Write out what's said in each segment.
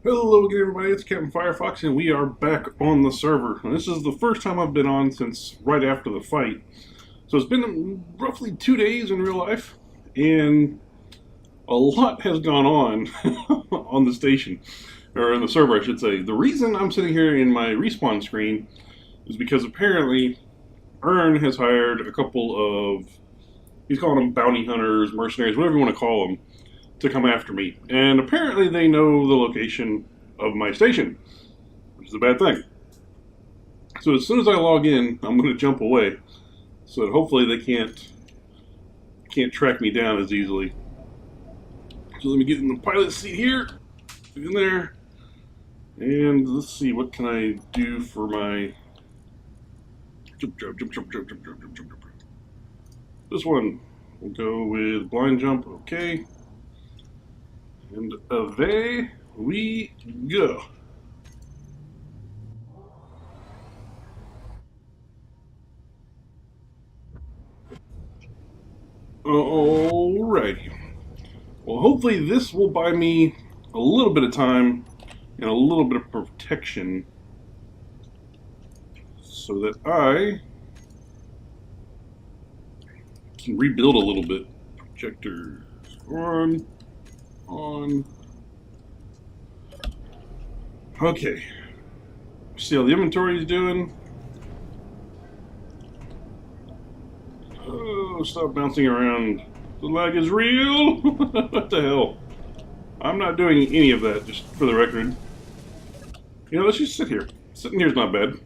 Hello again, everybody. It's Captain Firefox, and we are back on the server. And this is the first time I've been on since right after the fight. So it's been roughly 2 days in real life, and a lot has gone on on the station, or in the server, I should say. The reason I'm sitting here in my respawn screen is because apparently Ern has hired a couple of, he's calling them bounty hunters, mercenaries, whatever you want to call them, to come after me. And apparently they know the location of my station, which is a bad thing. So as soon as I log in, I'm going to jump away, so that hopefully they can't track me down as easily. So let me get in the pilot seat here, in there, and let's see, what can I do for my jump. This one, we'll go with blind jump, okay. And away we go. Alrighty. Well, hopefully this will buy me a little bit of time and a little bit of protection so that I can rebuild a little bit. Projectors on. Okay. See how the inventory is doing. Oh, stop bouncing around. The lag is real. What the hell? I'm not doing any of that, just for the record. You know, let's just sit here. Sitting here is not bad.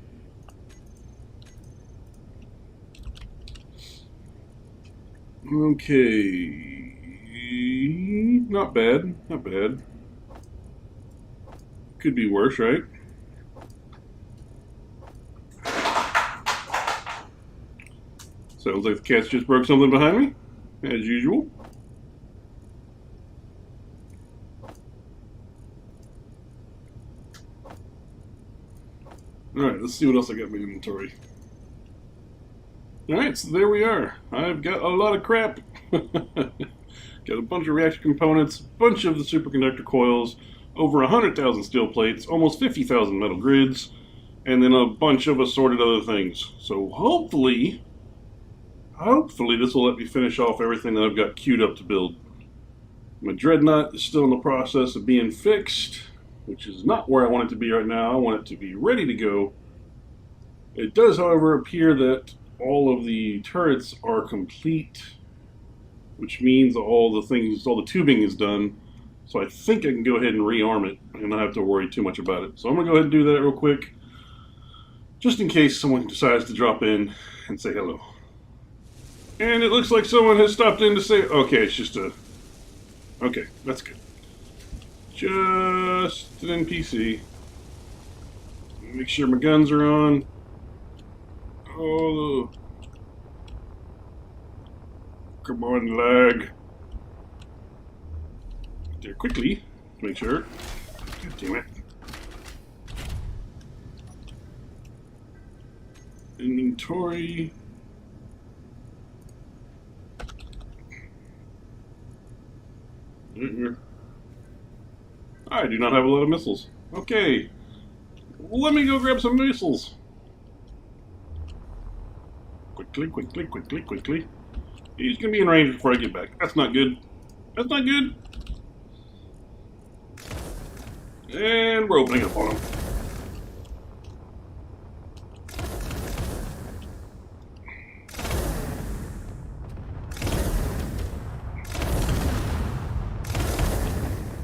Okay. Not bad. Not bad. Could be worse, right? Sounds like the cats just broke something behind me, as usual. Alright, let's see what else I got in my inventory. Alright, so there we are. I've got a lot of crap. Got a bunch of reaction components, a bunch of the superconductor coils, over 100,000 steel plates, almost 50,000 metal grids, and then a bunch of assorted other things. So hopefully this will let me finish off everything that I've got queued up to build. My dreadnought is still in the process of being fixed, which is not where I want it to be right now. I want it to be ready to go. It does, however, appear that all of the turrets are complete, which means all the tubing is done. So I think I can go ahead and rearm it and not have to worry too much about it. So I'm going to go ahead and do that real quick, just in case someone decides to drop in and say hello. And it looks like someone has stopped in to say, okay, it's just a... Okay, that's good. Just an NPC. Make sure my guns are on. Oh, come on, lag. There quickly, make sure. God damn it. Inventory. I do not have a lot of missiles. Okay. Let me go grab some missiles. Quickly. He's gonna be in range before I get back. That's not good. That's not good. And we're opening up on him.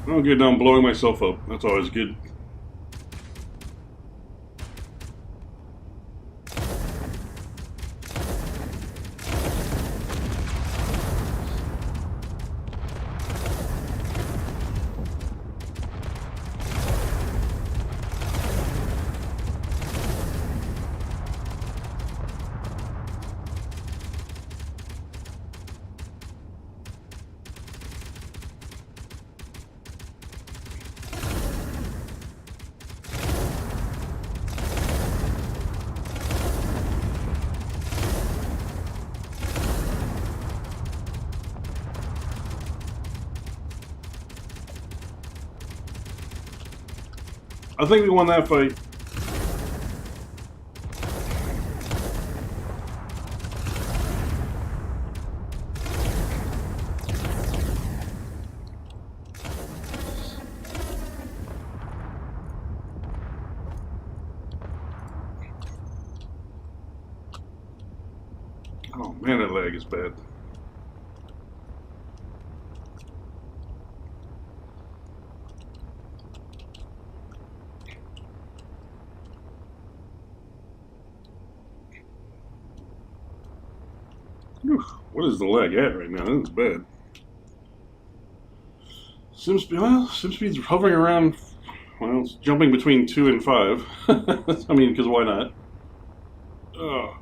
Oh, good, now I'm blowing myself up. That's always good. I think we won that fight. Oh man, that lag is bad. Whew, what is the lag at right now? This is bad. SimSpeed's hovering around, well, it's jumping between 2 and 5. I mean, because why not? Ugh.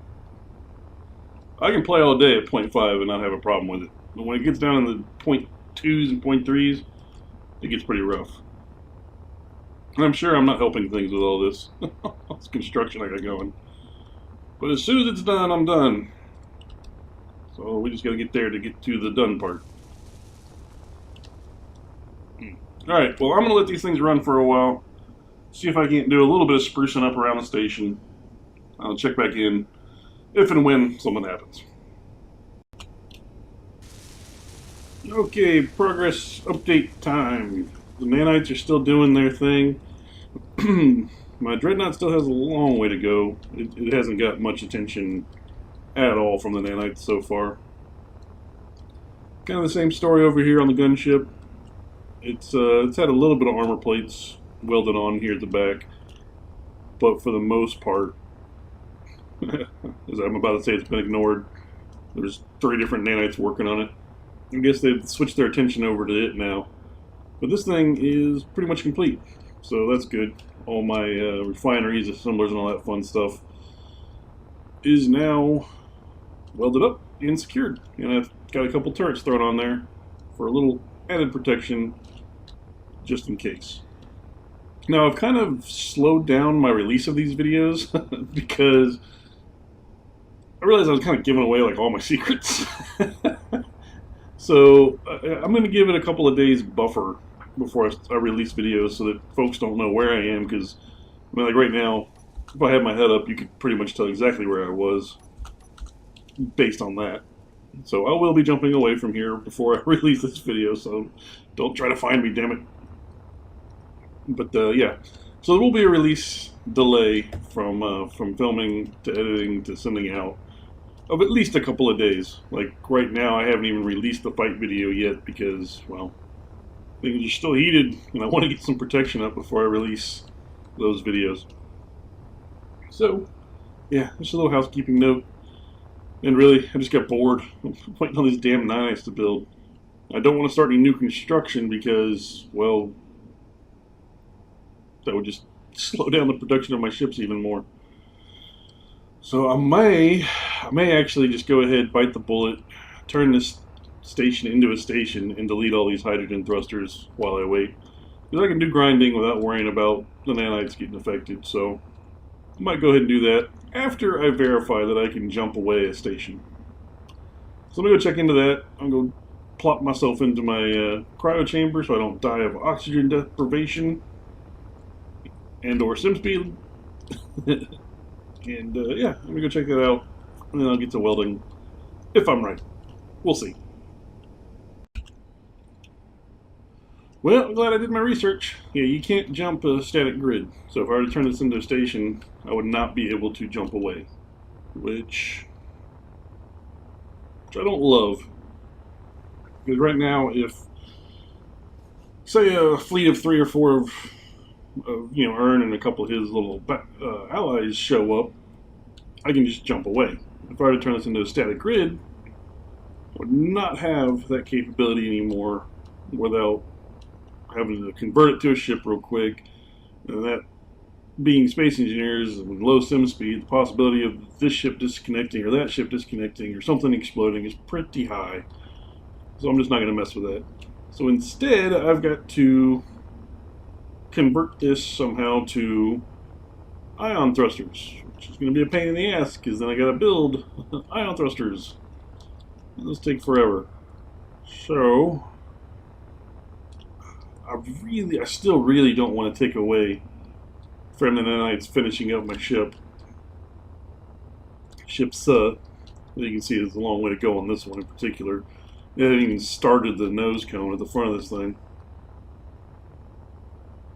I can play all day at 0.5 and not have a problem with it. But when it gets down in the 0.2s and 0.3s, it gets pretty rough. And I'm sure I'm not helping things with all this. This construction I got going. But as soon as it's done, I'm done. So we just gotta get there to get to the done part. Alright, well I'm gonna let these things run for a while. See if I can't do a little bit of sprucing up around the station. I'll check back in if and when something happens. Okay, progress update time. The nanites are still doing their thing. My dreadnought still has a long way to go. It hasn't got much attention at all from the nanites so far. Kind of the same story over here on the gunship. It's had a little bit of armor plates welded on here at the back, but for the most part, as I'm about to say, it's been ignored. There's 3 different nanites working on it. I guess they've switched their attention over to it now. But this thing is pretty much complete, so that's good. All my refineries, assemblers, and all that fun stuff is now welded up and secured. And I've got a couple turrets thrown on there for a little added protection, just in case. Now, I've kind of slowed down my release of these videos because I realized I was kind of giving away like all my secrets. So I'm going to give it a couple of days buffer before I release videos so that folks don't know where I am, because I mean, like right now, if I had my head up, you could pretty much tell exactly where I was based on that. So I will be jumping away from here before I release this video, so don't try to find me, damn it. But yeah, so there will be a release delay from filming to editing to sending out of at least a couple of days. Like right now, I haven't even released the fight video yet because, well, things are still heated, and I want to get some protection up before I release those videos. So, yeah, just a little housekeeping note. And really, I just got bored waiting on these damn nanites to build. I don't want to start any new construction because, well, that would just slow down the production of my ships even more. So I may actually just go ahead, bite the bullet, turn this station into a station, and delete all these hydrogen thrusters while I wait. Because I can do grinding without worrying about the nanites getting affected, so I might go ahead and do that after I verify that I can jump away a station. So I'm going to go check into that. I'm going to plop myself into my cryo chamber so I don't die of oxygen deprivation and or SimSpeed. And yeah, I'm going to go check that out, and then I'll get to welding, if I'm right. We'll see. Well, I'm glad I did my research. Yeah, you can't jump a static grid. So if I were to turn this into a station, I would not be able to jump away. Which I don't love. Because right now, if, say, a fleet of 3 or 4 of Ern and a couple of his little allies show up, I can just jump away. If I were to turn this into a static grid, I would not have that capability anymore without having to convert it to a ship real quick. And that, being space engineers with low sim speed, the possibility of this ship disconnecting or that ship disconnecting or something exploding is pretty high. So I'm just not going to mess with that. So instead, I've got to convert this somehow to ion thrusters, which is going to be a pain in the ass because then I got to build ion thrusters. Those take forever. So I still really don't want to take away from the nanites finishing up my ship. Ship's, you can see there's a long way to go on this one in particular. They haven't even started the nose cone at the front of this thing.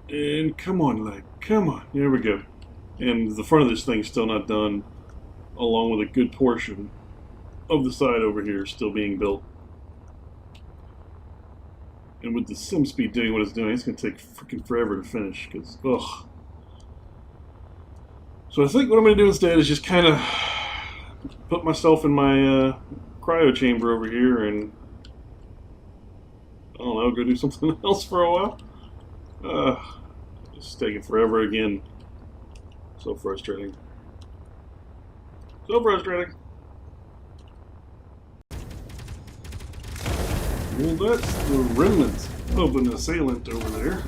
And come on, leg, come on. There we go. And the front of this thing's still not done, along with a good portion of the side over here still being built. And with the sim speed doing what it's doing, it's going to take freaking forever to finish, because, ugh. So I think what I'm going to do instead is just kind of put myself in my cryo chamber over here and, I don't know, go do something else for a while. It's taking forever again. So frustrating. So frustrating. Well, that's the remnants of an assailant over there.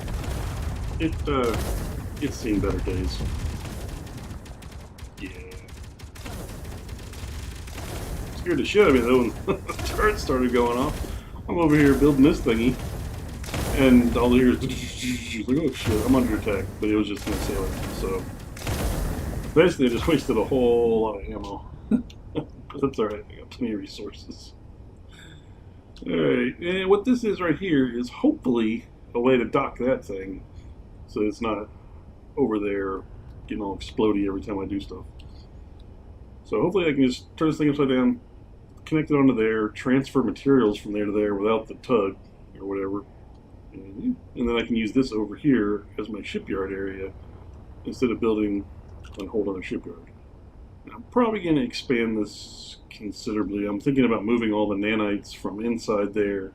It's seen better days. Yeah. Scared the shit out of me though when the turret started going off. I'm over here building this thingy, and all I hear is like, oh shit, I'm under attack. But it was just an assailant, so basically I just wasted a whole lot of ammo. But that's alright, I got plenty of resources. Alright, and what this is right here is hopefully a way to dock that thing, so it's not over there getting all explodey every time I do stuff. So hopefully I can just turn this thing upside down, connect it onto there, transfer materials from there to there without the tug or whatever, and then I can use this over here as my shipyard area instead of building a whole other shipyard. I'm probably going to expand this considerably. I'm thinking about moving all the nanites from inside there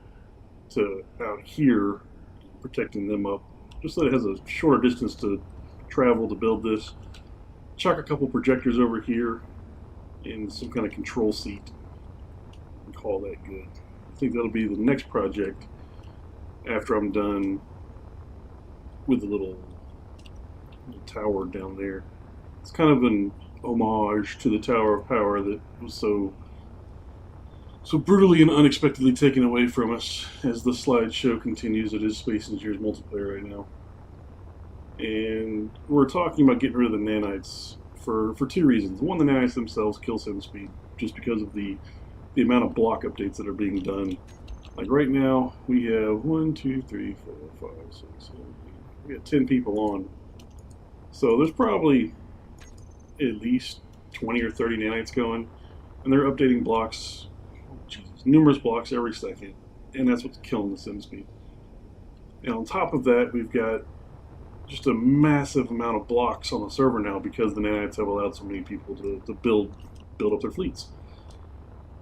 to out here, protecting them up, just so that it has a shorter distance to travel to build this. Chuck a couple projectors over here and some kind of control seat and call that good. I think that'll be the next project after I'm done with the little tower down there. It's kind of an homage to the Tower of Power that was so brutally and unexpectedly taken away from us as the slideshow continues. It is Space Engineers multiplayer right now. And we're talking about getting rid of the nanites for two reasons. One, the nanites themselves kill sim speed, just because of the amount of block updates that are being done. Like right now, we have 1, 2, 3, 4, 5, 6, 7, 8. We got 10 people on. So there's probably at least 20 or 30 nanites going, and they're updating blocks, numerous blocks every second, and that's what's killing the sim speed. And on top of that, we've got just a massive amount of blocks on the server now because the nanites have allowed so many people to build up their fleets.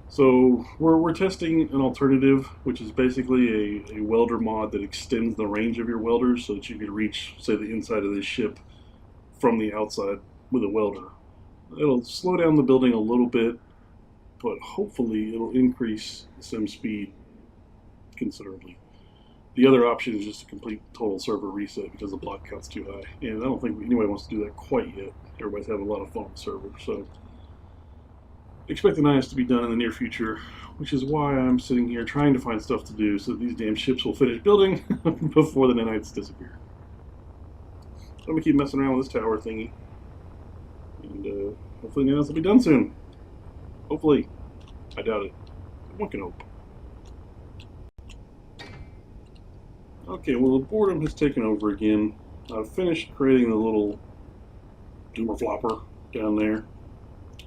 So we're testing an alternative, which is basically a welder mod that extends the range of your welders so that you can reach, say, the inside of this ship from the outside with a welder. It'll slow down the building a little bit, but hopefully it'll increase sim speed considerably. The other option is just a complete total server reset because the block count's too high, and I don't think anybody wants to do that quite yet. Everybody's having a lot of fun on the server, so expect the nanites to be done in the near future, which is why I'm sitting here trying to find stuff to do so that these damn ships will finish building before the nanites disappear. So I'm going to keep messing around with this tower thingy, and hopefully nanites will be done soon. Hopefully. I doubt it. One can hope. Okay, well the boredom has taken over again. I've finished creating the little doomer flopper down there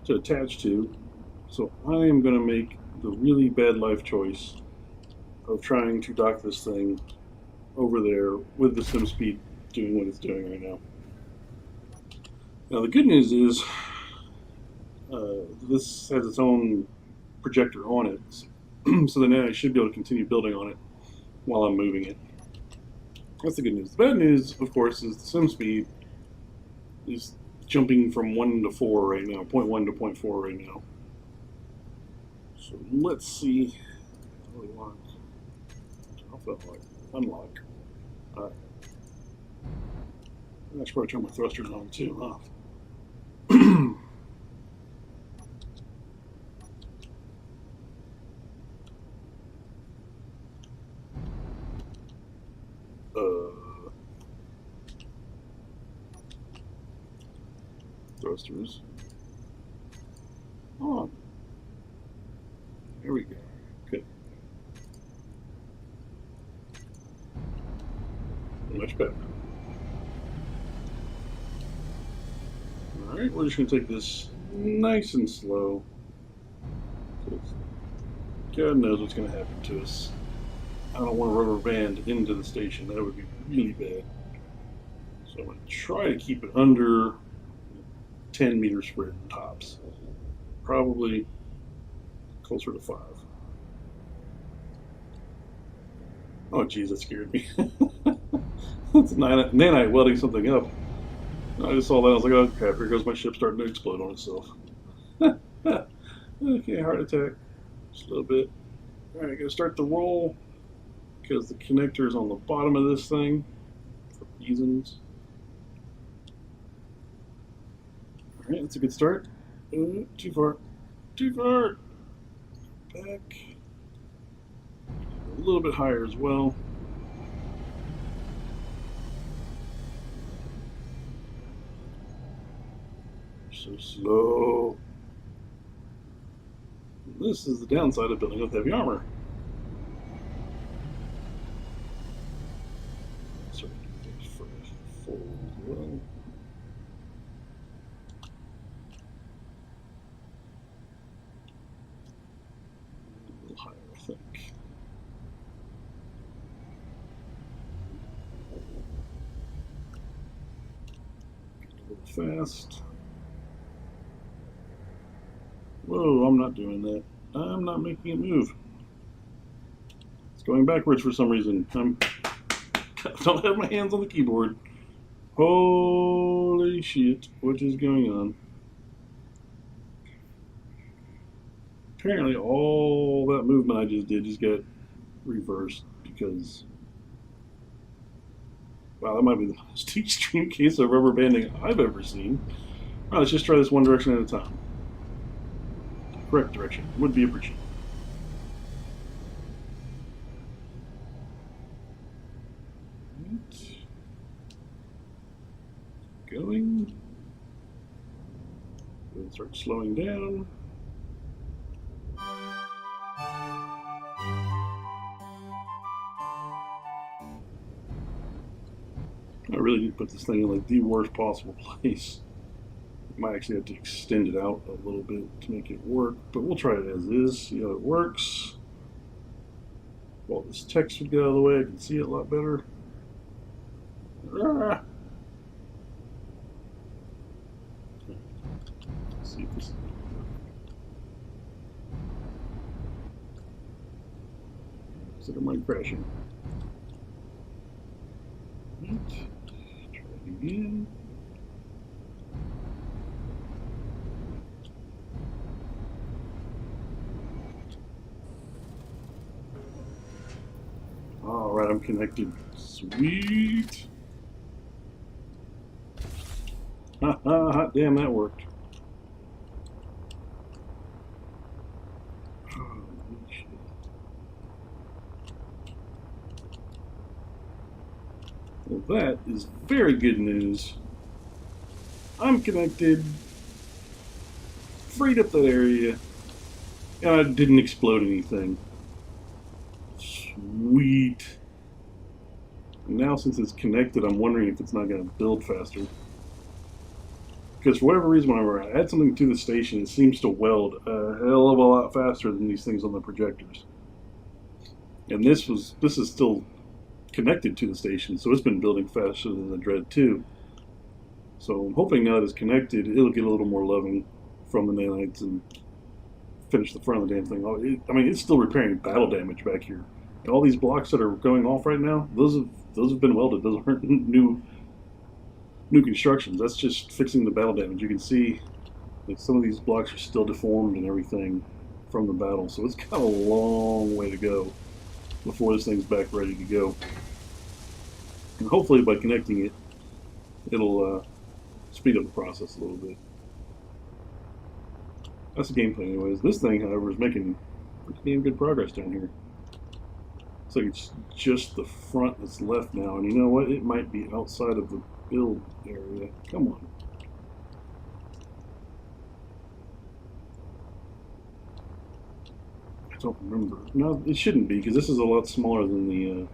to attach to. So I am going to make the really bad life choice of trying to dock this thing over there with the sim speed doing what it's doing right now. Now the good news is this has its own projector on it, so then I should be able to continue building on it while I'm moving it. That's the good news. The bad news, of course, is the sim speed is jumping from 1 to 4 right now, 0.1 to 0.4 right now. So let's see. Unlock. Unlock. Alright. I should probably turn my thrusters on too, huh? thrusters. On. There we go. Good. Much better. Alright, we're just going to take this nice and slow. God knows what's going to happen to us. I don't want to rubber band into the station. That would be really bad. So I'm going to try to keep it under 10 meter spread tops. Probably closer to 5. Oh geez, that scared me. That's nanite welding something up. I just saw that, I was like, oh crap, here goes my ship starting to explode on itself. Okay, heart attack. Just a little bit. Alright, gotta start the roll because the connector is on the bottom of this thing for reasons. Alright, that's a good start. Too far. Too far! Back. A little bit higher as well. So slow. This is the downside of building with heavy armor. So forward as well. A little higher, I think. A little fast. Whoa, I'm not doing that. I'm not making it move. It's going backwards for some reason. I don't have my hands on the keyboard. Holy shit, what is going on? Apparently all that movement I just did just got reversed because, wow, that might be the most extreme case of rubber banding I've ever seen. All right, let's just try this one direction at a time. Correct direction would be appreciated. Right. Going. Then start slowing down. I really need to put this thing in like the worst possible place. Might actually have to extend it out a little bit to make it work, but we'll try it as is, see how it works. While this text would get out of the way, I can see it a lot better. Ah. Let's see if this is going to work. Looks like it might crashing. Right. Try it again. Alright, I'm connected. Sweet! Haha, hot damn, that worked. Holy shit. Well, that is very good news. I'm connected. Freed up that area. And I didn't explode anything. Sweet. And now since it's connected, I'm wondering if it's not going to build faster. Because for whatever reason, whenever I add something to the station, it seems to weld a hell of a lot faster than these things on the projectors. And this is still connected to the station, so it's been building faster than the Dread 2. So I'm hoping now that it's connected, it'll get a little more loving from the nanites and finish the front of the damn thing. I mean, it's still repairing battle damage back here. All these blocks that are going off right now, those have been welded. Those aren't new constructions. That's just fixing the battle damage. You can see like some of these blocks are still deformed and everything from the battle. So it's got a long way to go before this thing's back ready to go. And hopefully by connecting it, it'll speed up the process a little bit. That's the gameplay anyways. This thing, however, is making pretty damn good progress down here. Looks like it's just the front that's left now, and you know what? It might be outside of the build area. Come on. don't remember. No, it shouldn't be, because this is a lot smaller than the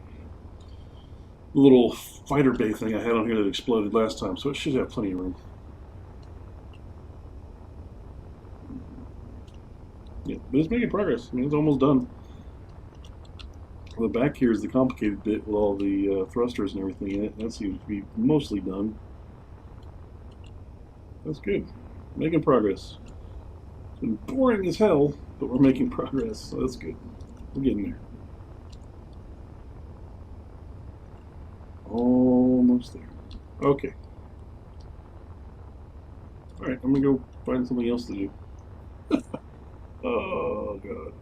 little fighter bay thing I had on here that exploded last time, so it should have plenty of room. Yeah, but it's making progress. I mean, it's almost done. The back here is the complicated bit with all the thrusters and everything in it. That seems to be mostly done. That's good. Making progress. It's been boring as hell, but we're making progress, so that's good. We're getting there. Almost there. Okay. Alright, I'm gonna go find something else to do. Oh, God.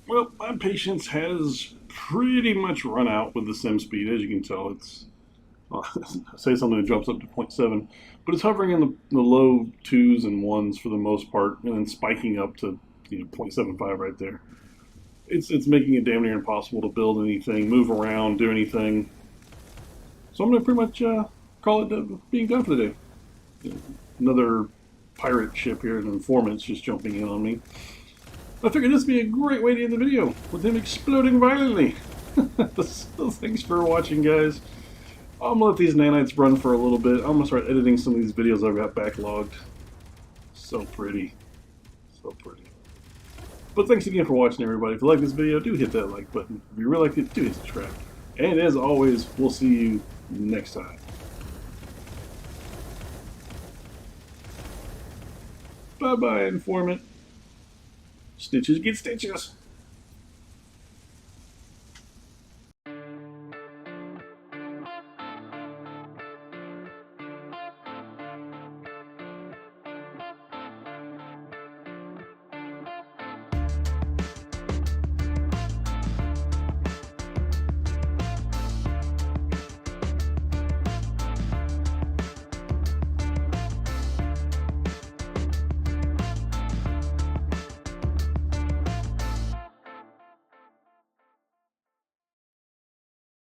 Well, my patience has pretty much run out with the sim speed. As you can tell, it's say something that jumps up to 0.7, but it's hovering in the low 2s and 1s for the most part, and then spiking up to 0.75 right there. It's making it damn near impossible to build anything, move around, do anything. So I'm going to pretty much call it being done for the day. Another pirate ship here, an informant's just jumping in on me. I figured this would be a great way to end the video, with him exploding violently. So thanks for watching, guys. I'm going to let these nanites run for a little bit. I'm going to start editing some of these videos I've got backlogged. So pretty. So pretty. But thanks again for watching, everybody. If you like this video, do hit that like button. If you really liked it, do hit subscribe. And as always, we'll see you next time. Bye-bye, informant. Stitches get stitches.